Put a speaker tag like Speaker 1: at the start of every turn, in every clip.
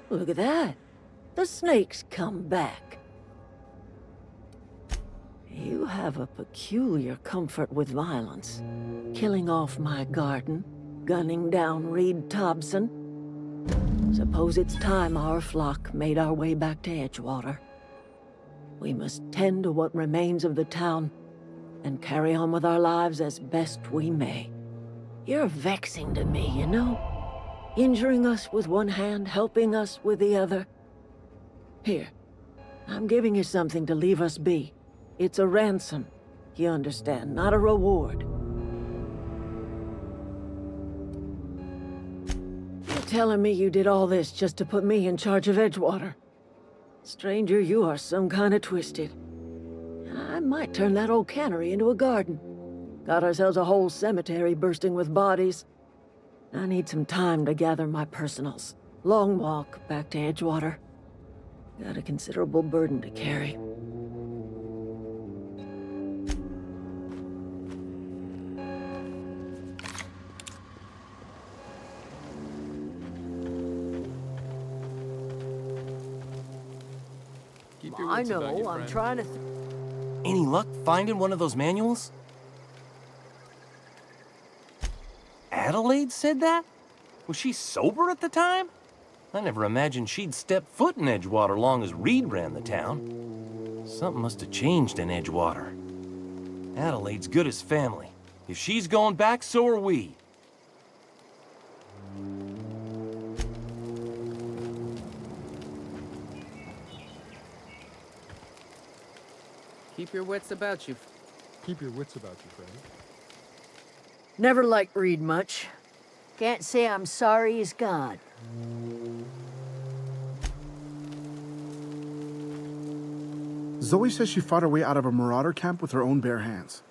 Speaker 1: Look at that. The snake's come back. You have a peculiar comfort with violence. Killing off my garden, gunning down Reed Thompson. Suppose it's time our flock made our way back to Edgewater. We must tend to what remains of the town and carry on with our lives as best we may. You're vexing to me, you know? Injuring us with one hand, helping us with the other. Here, I'm giving you something to leave us be. It's a ransom, you understand, not a reward. You're telling me you did all this just to put me in charge of Edgewater? Stranger, you are some kind of twisted. I might turn that old cannery into a garden. Got ourselves a whole cemetery bursting with bodies. I need some time to gather my personals. Long walk back to Edgewater. Got a considerable burden to carry. I know, I'm trying to...
Speaker 2: Any luck finding one of those manuals? Adelaide said that? Was she sober at the time? I never imagined she'd step foot in Edgewater long as Reed ran the town. Something must have changed in Edgewater. Adelaide's good as family. If she's going back, so are we.
Speaker 3: Keep your wits about you.
Speaker 4: Keep your wits about you, friend.
Speaker 1: Never liked Reed much. Can't say I'm sorry he's gone.
Speaker 5: Zoe says she fought her way out of a marauder camp with her own bare hands.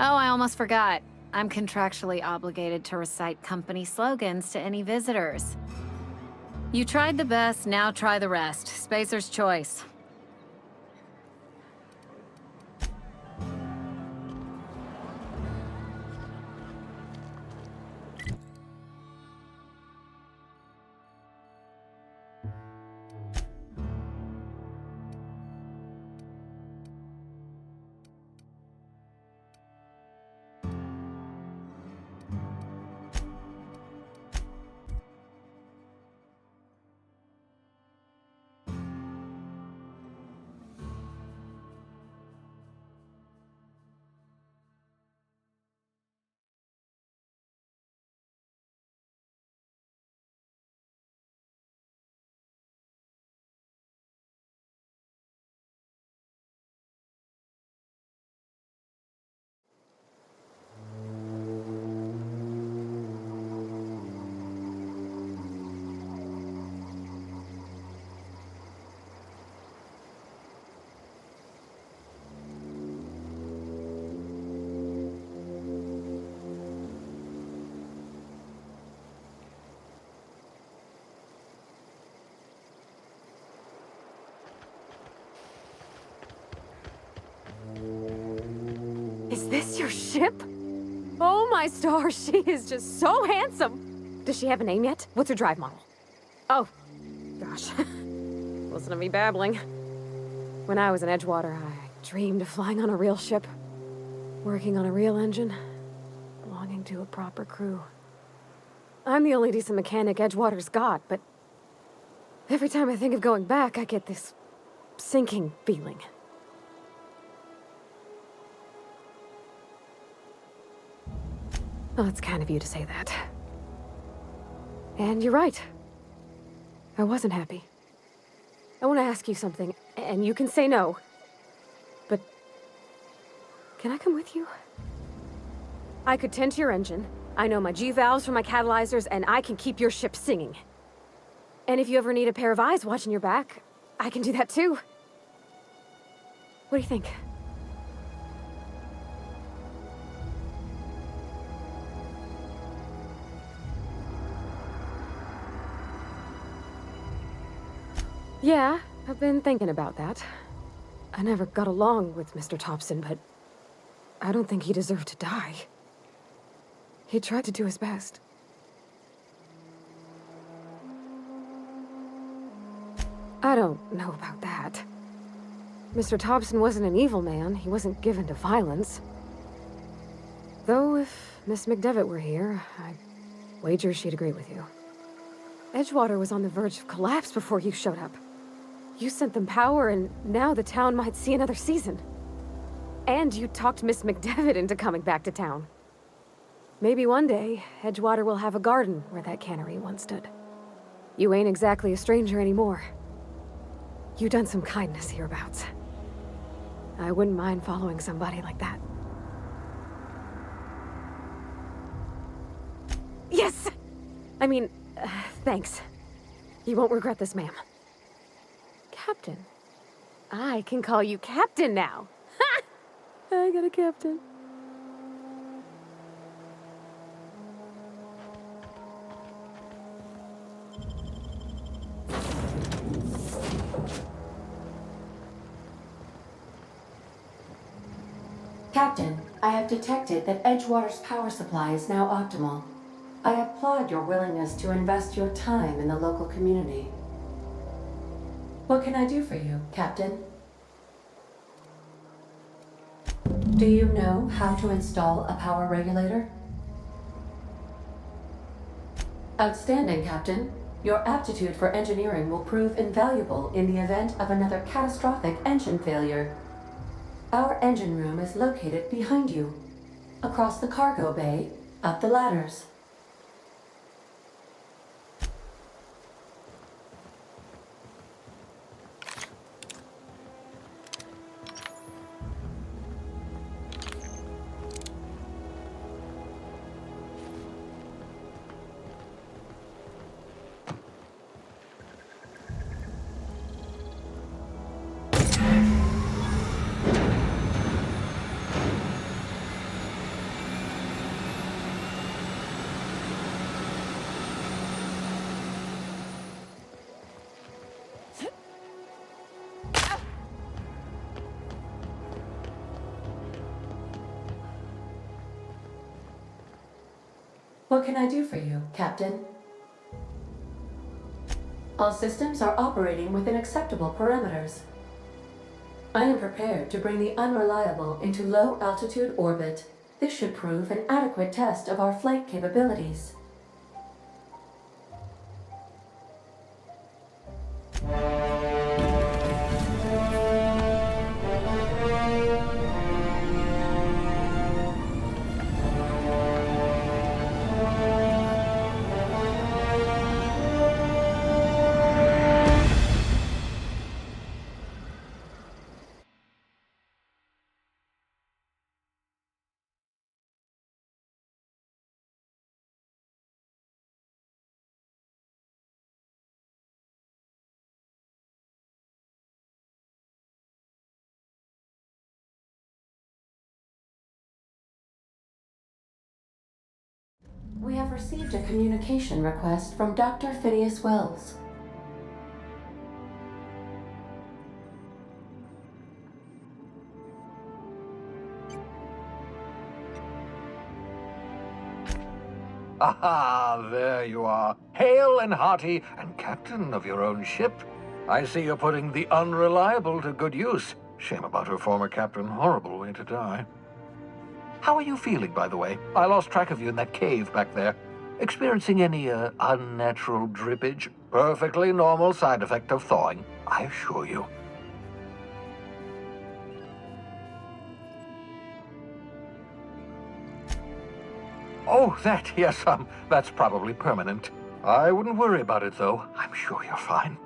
Speaker 6: Oh, I almost forgot. I'm contractually obligated to recite company slogans to any visitors. You tried the best, now try the rest. Spacer's choice.
Speaker 7: Is this your ship? Oh my stars, she is just so handsome! Does she have a name yet? What's her drive model? Oh, gosh. Listen to me babbling. When I was in Edgewater, I dreamed of flying on a real ship, working on a real engine, belonging to a proper crew. I'm the only decent mechanic Edgewater's got, but every time I think of going back, I get this sinking feeling. Well, it's kind of you to say that. And you're right. I wasn't happy. I want to ask you something, and you can say no. But can I come with you? I could tend to your engine. I know my G-valves for my catalyzers, and I can keep your ship singing. And if you ever need a pair of eyes watching your back, I can do that too. What do you think? Yeah, I've been thinking about that. I never got along with Mr. Thompson, but I don't think he deserved to die. He tried to do his best. I don't know about that. Mr. Thompson wasn't an evil man. He wasn't given to violence. Though if Miss McDevitt were here, I'd wager she'd agree with you. Edgewater was on the verge of collapse before you showed up. You sent them power, and now the town might see another season. And you talked Miss McDevitt into coming back to town. Maybe one day, Edgewater will have a garden where that cannery once stood. You ain't exactly a stranger anymore. You've done some kindness hereabouts. I wouldn't mind following somebody like that. Yes! I mean, thanks. You won't regret this, ma'am. Captain. I can call you Captain now. Ha! I got a captain.
Speaker 8: Captain, I have detected that Edgewater's power supply is now optimal. I applaud your willingness to invest your time in the local community. What can I do for you, Captain? Do you know how to install a power regulator? Outstanding, Captain. Your aptitude for engineering will prove invaluable in the event of another catastrophic engine failure. Our engine room is located behind you, across the cargo bay, up the ladders. What can I do for you, Captain? All systems are operating within acceptable parameters. I am prepared to bring the unreliable into low-altitude orbit. This should prove an adequate test of our flight capabilities. We have received a communication request from Dr. Phineas Wells.
Speaker 9: Aha, there you are. Hale and hearty, and captain of your own ship. I see you're putting the unreliable to good use. Shame about her former captain. Horrible way to die. How are you feeling, by the way? I lost track of you in that cave back there. Experiencing any, unnatural drippage? Perfectly normal side effect of thawing, I assure you. Oh, that, yes, that's probably permanent. I wouldn't worry about it, though. I'm sure you're fine.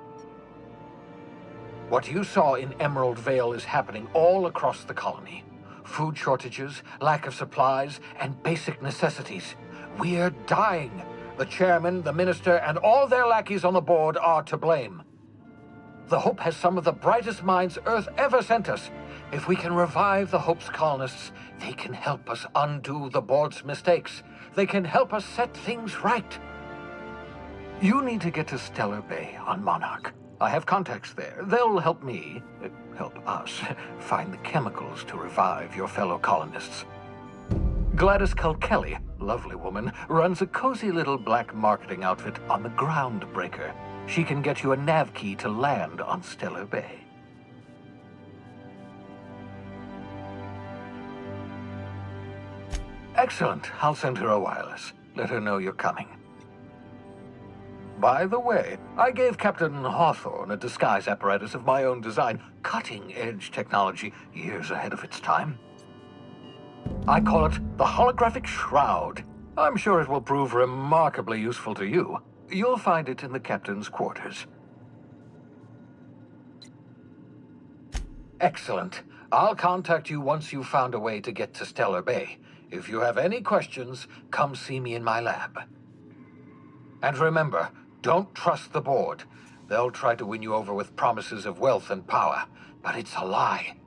Speaker 9: What you saw in Emerald Vale is happening all across the colony. Food shortages, lack of supplies, and basic necessities. We're dying. The chairman, the minister, and all their lackeys on the board are to blame. The Hope has some of the brightest minds Earth ever sent us. If we can revive the Hope's colonists, they can help us undo the board's mistakes. They can help us set things right. You need to get to Stellar Bay on Monarch. I have contacts there. They'll help me, help us, find the chemicals to revive your fellow colonists. Gladys Kelly, lovely woman, runs a cozy little black marketing outfit on the Groundbreaker. She can get you a nav key to land on Stellar Bay. Excellent. I'll send her a wireless. Let her know you're coming. By the way, I gave Captain Hawthorne a disguise apparatus of my own design, cutting-edge technology, years ahead of its time. I call it the Holographic Shroud. I'm sure it will prove remarkably useful to you. You'll find it in the captain's quarters. Excellent. I'll contact you once you've found a way to get to Stellar Bay. If you have any questions, come see me in my lab. And remember, don't trust the board. They'll try to win you over with promises of wealth and power, but it's a lie.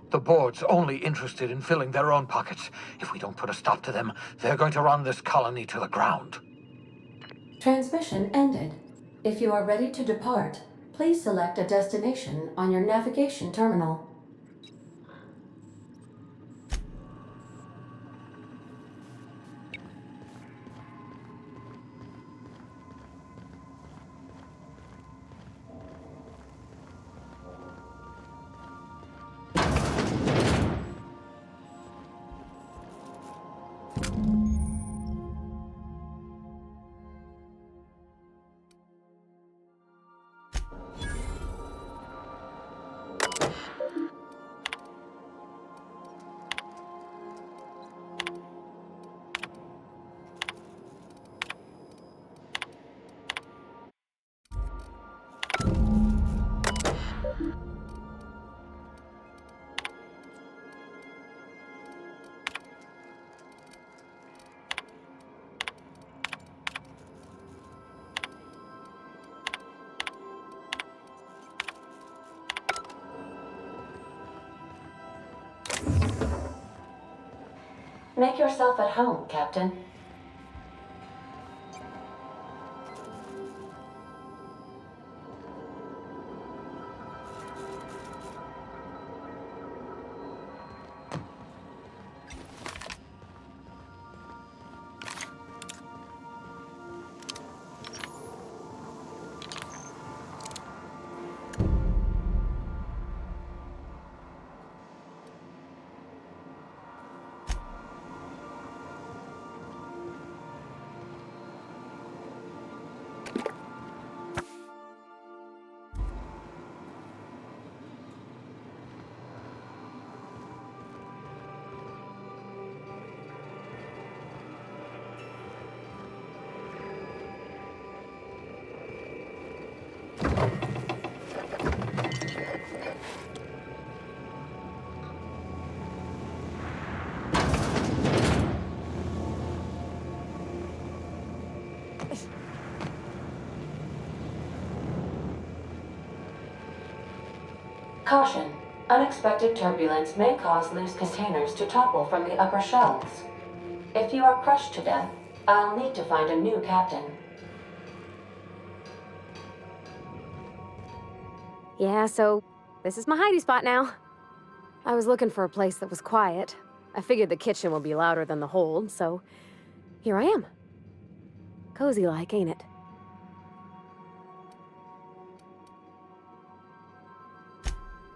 Speaker 9: The board's only interested in filling their own pockets. If we don't put a stop to them, they're going to run this colony to the ground.
Speaker 8: Transmission ended. If you are ready to depart, please select a destination on your navigation terminal. Make yourself at home, Captain. Caution. Unexpected turbulence may cause loose containers to topple from the upper shelves. If you are crushed to death, I'll need to find a new captain.
Speaker 7: Yeah, so this is my hidey spot now. I was looking for a place that was quiet. I figured the kitchen would be louder than the hold, so here I am. Cozy like, ain't it?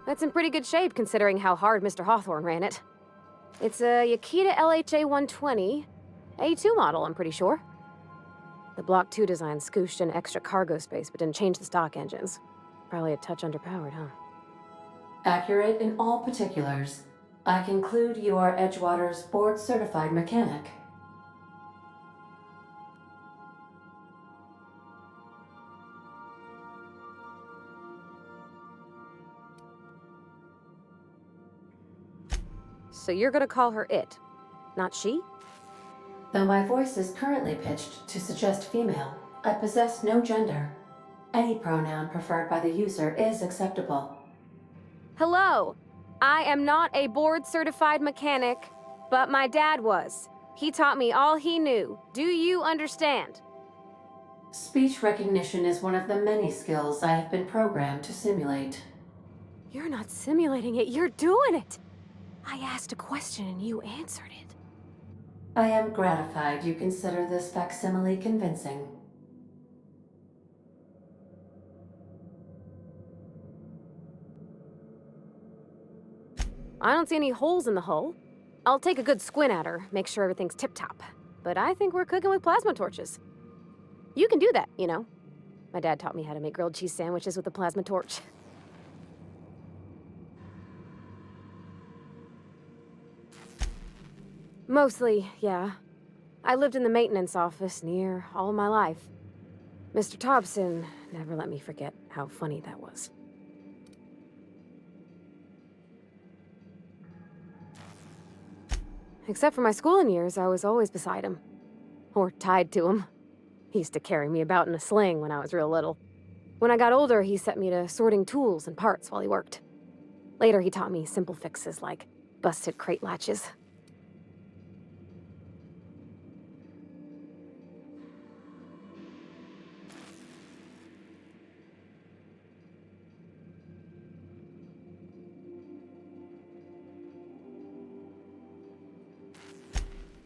Speaker 7: That's in pretty good shape considering how hard Mr. Hawthorne ran it. It's a Yakita LHA 120, A2 model, I'm pretty sure. The Block 2 design scooshed in extra cargo space but didn't change the stock engines. Probably a touch underpowered, huh?
Speaker 8: Accurate in all particulars. I conclude you are Edgewater's board-certified mechanic.
Speaker 7: So you're gonna call her it, not she?
Speaker 8: Though my voice is currently pitched to suggest female, I possess no gender. Any pronoun preferred by the user is acceptable.
Speaker 7: Hello! I am not a board-certified mechanic, but my dad was. He taught me all he knew. Do you understand?
Speaker 8: Speech recognition is one of the many skills I have been programmed to simulate.
Speaker 7: You're not simulating it, you're doing it! I asked a question and you answered it.
Speaker 8: I am gratified you consider this facsimile convincing.
Speaker 7: I don't see any holes in the hull. I'll take a good squint at her, make sure everything's tip-top. But I think we're cooking with plasma torches. You can do that, you know. My dad taught me how to make grilled cheese sandwiches with a plasma torch. Mostly, yeah. I lived in the maintenance office near all my life. Mr. Thompson never let me forget how funny that was. Except for my schooling years, I was always beside him. Or tied to him. He used to carry me about in a sling when I was real little. When I got older, he set me to sorting tools and parts while he worked. Later, he taught me simple fixes like busted crate latches.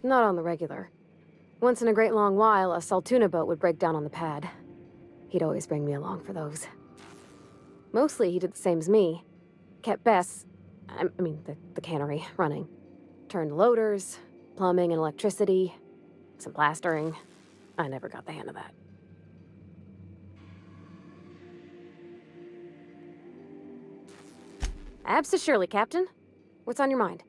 Speaker 7: Not on the regular. Once in a great long while, a Saltuna boat would break down on the pad. He'd always bring me along for those. Mostly, he did the same as me. Kept Bess, the cannery, running. Turned loaders, plumbing and electricity, some plastering. I never got the hang of that. Abs surely, Captain. What's on your mind?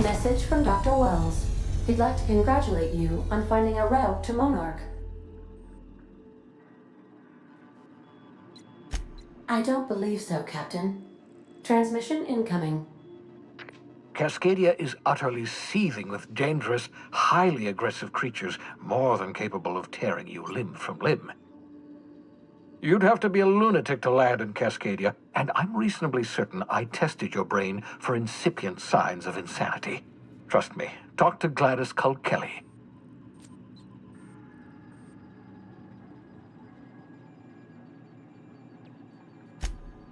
Speaker 8: Message from Dr. Wells. He'd like to congratulate you on finding a route to Monarch. I don't believe so, Captain. Transmission incoming.
Speaker 9: Cascadia is utterly seething with dangerous, highly aggressive creatures more than capable of tearing you limb from limb. You'd have to be a lunatic to land in Cascadia, and I'm reasonably certain I tested your brain for incipient signs of insanity. Trust me, talk to Gladys Culkelly.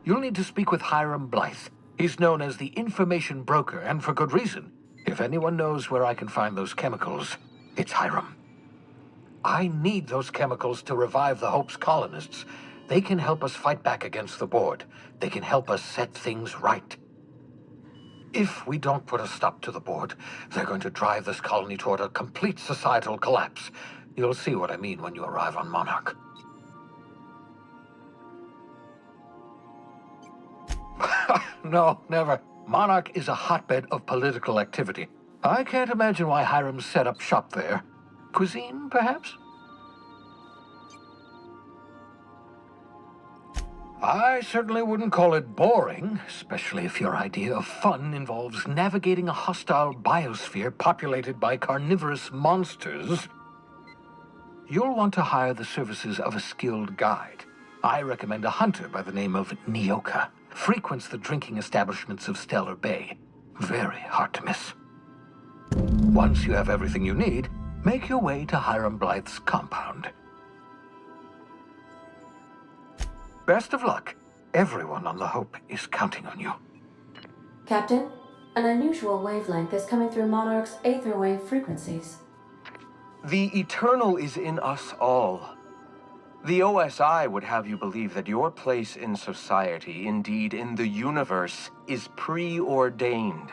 Speaker 9: You'll need to speak with Hiram Blythe. He's known as the information broker, and for good reason. If anyone knows where I can find those chemicals, it's Hiram. I need those chemicals to revive the Hope's colonists. They can help us fight back against the board. They can help us set things right. If we don't put a stop to the board, they're going to drive this colony toward a complete societal collapse. You'll see what I mean when you arrive on Monarch. No, never. Monarch is a hotbed of political activity. I can't imagine why Hiram set up shop there. Cuisine, perhaps? I certainly wouldn't call it boring, especially if your idea of fun involves navigating a hostile biosphere populated by carnivorous monsters. You'll want to hire the services of a skilled guide. I recommend a hunter by the name of Nyoka. Frequents the drinking establishments of Stellar Bay. Very hard to miss. Once you have everything you need, make your way to Hiram Blythe's compound. Best of luck. Everyone on the Hope is counting on you.
Speaker 8: Captain, an unusual wavelength is coming through Monarch's aether wave frequencies.
Speaker 10: The eternal is in us all. The OSI would have you believe that your place in society, indeed in the universe, is preordained.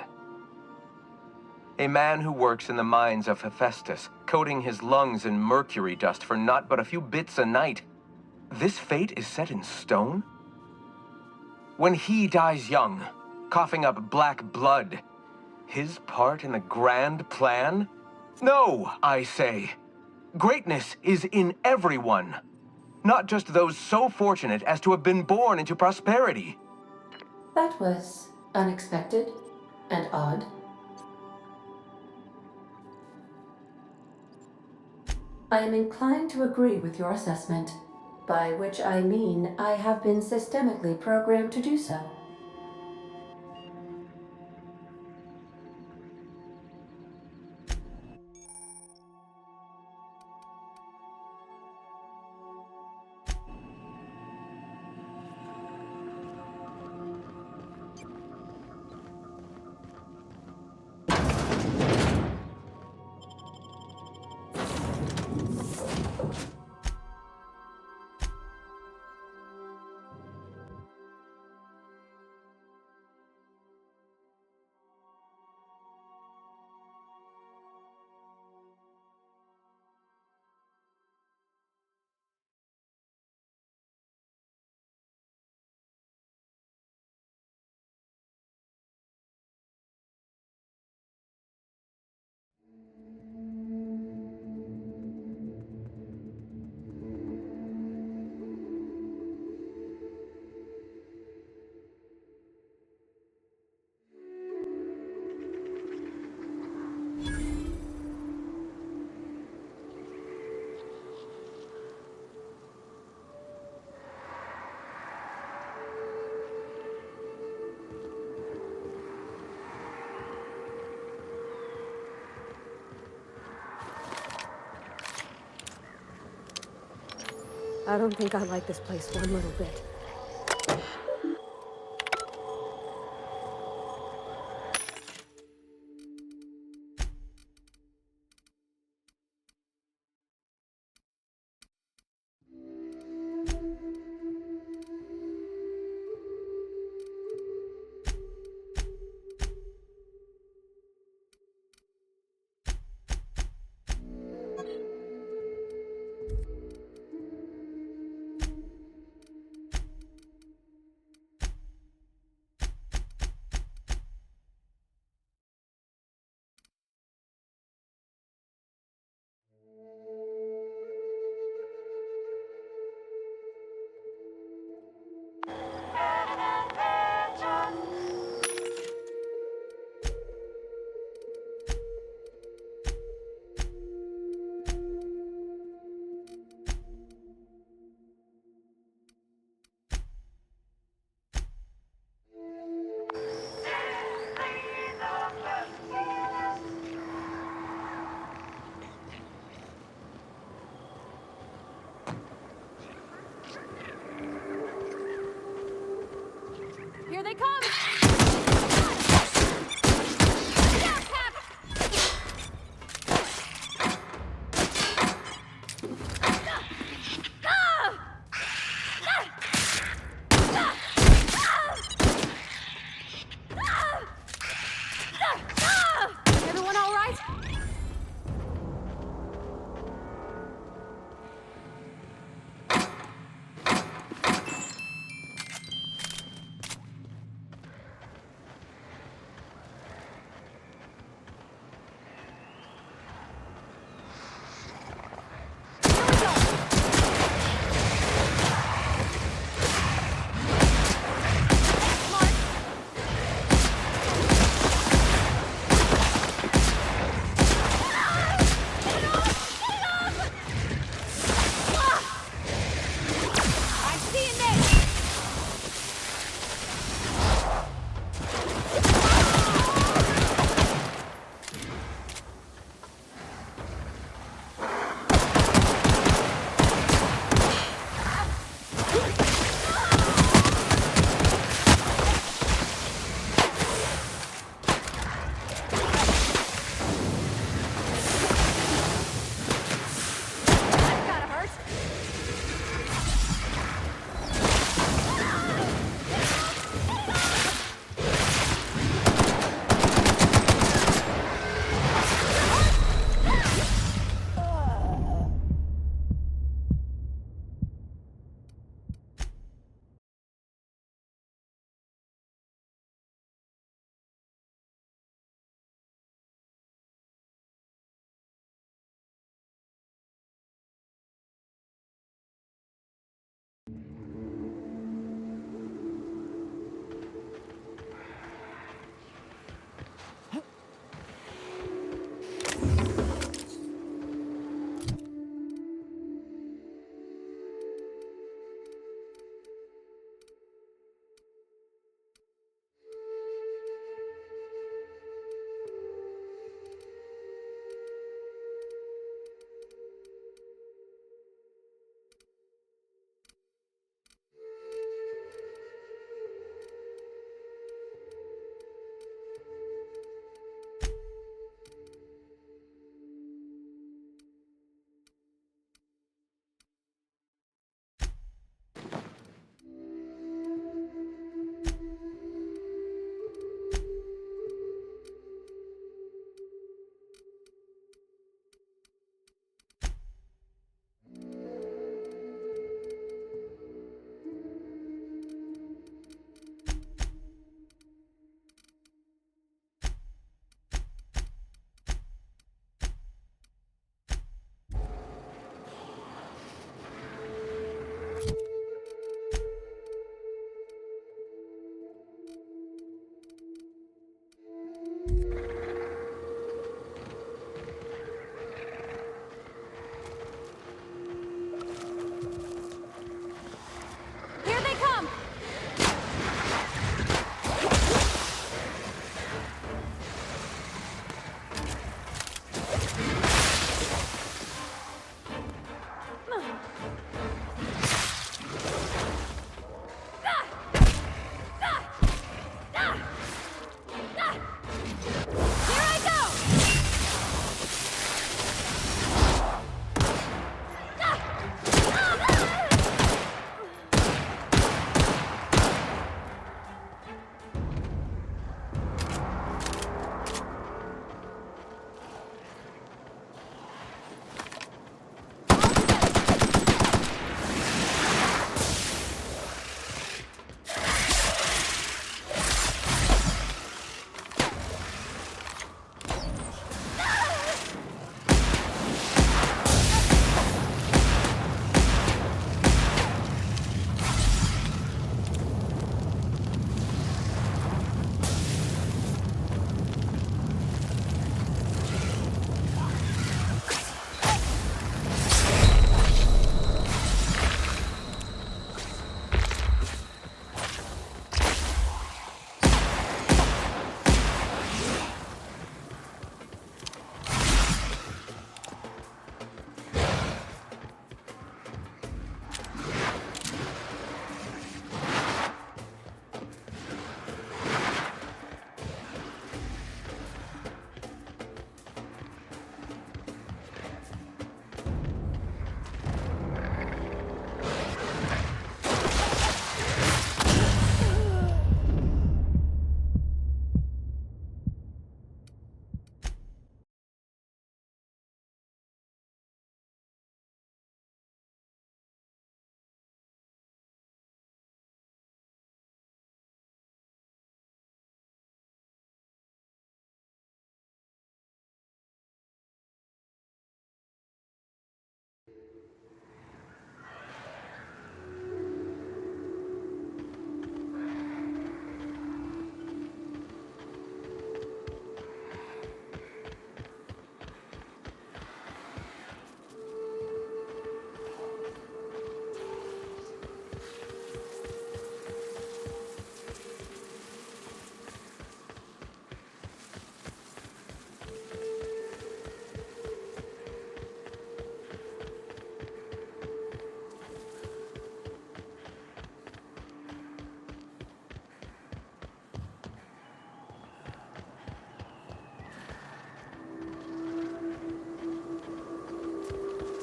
Speaker 10: A man who works in the mines of Hephaestus, coating his lungs in mercury dust for not but a few bits a night. This fate is set in stone? When he dies young, coughing up black blood, his part in the grand plan? No, I say. Greatness is in everyone. Not just those so fortunate as to have been born into prosperity.
Speaker 8: That was unexpected and odd. I am inclined to agree with your assessment, by which I mean I have been systemically programmed to do so.
Speaker 7: I don't think I like this place one little bit.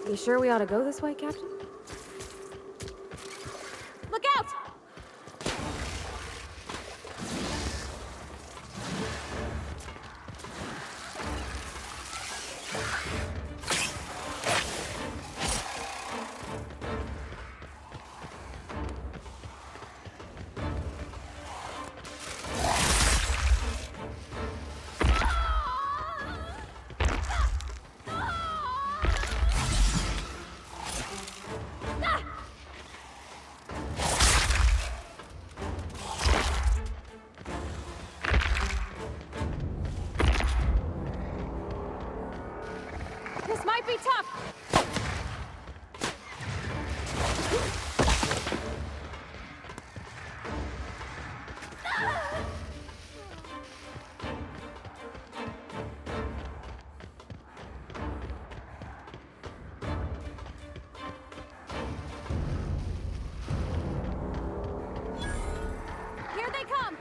Speaker 7: You sure we ought to go this way, Captain?
Speaker 6: Look out! This might be tough! Here they come!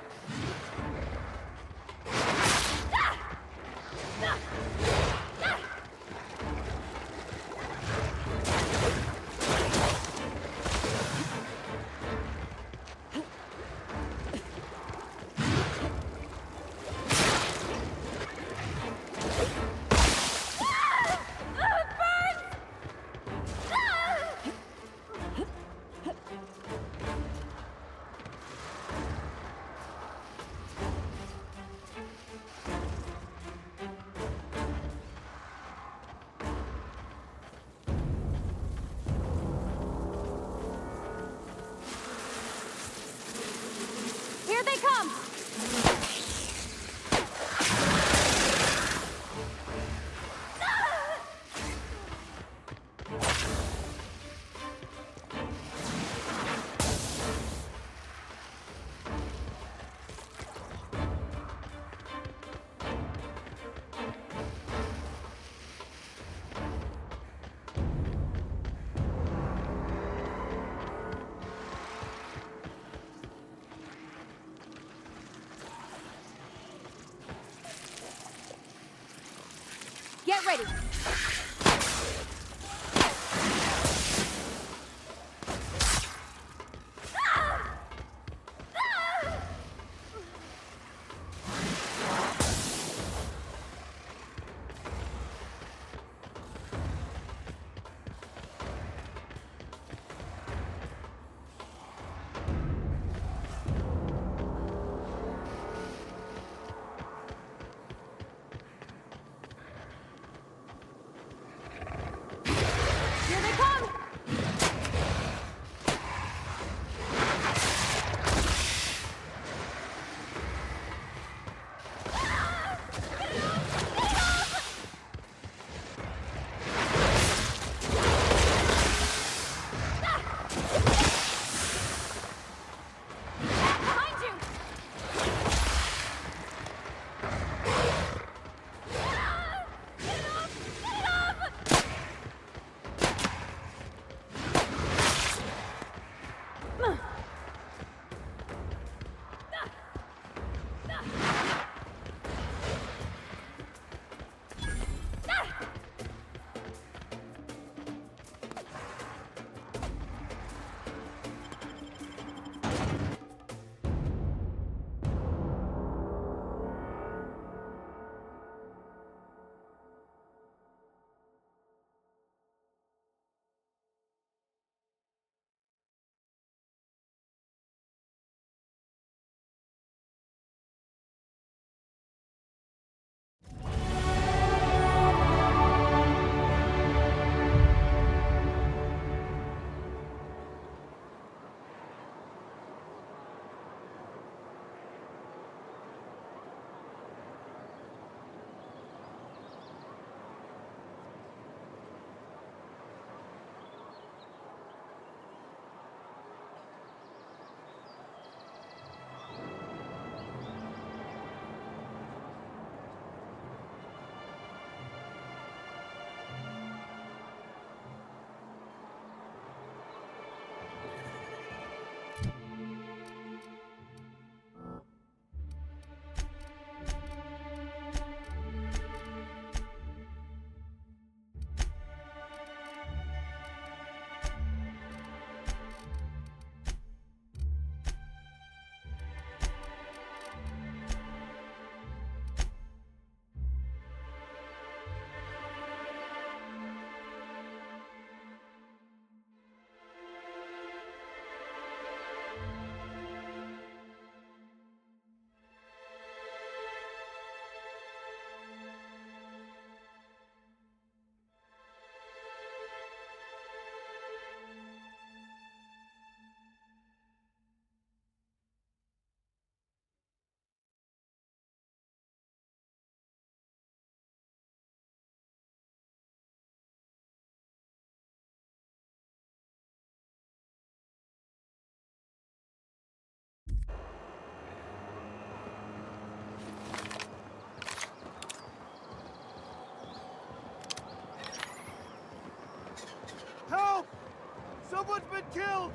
Speaker 6: Here they come! Get ready!
Speaker 11: Help! Someone's been killed!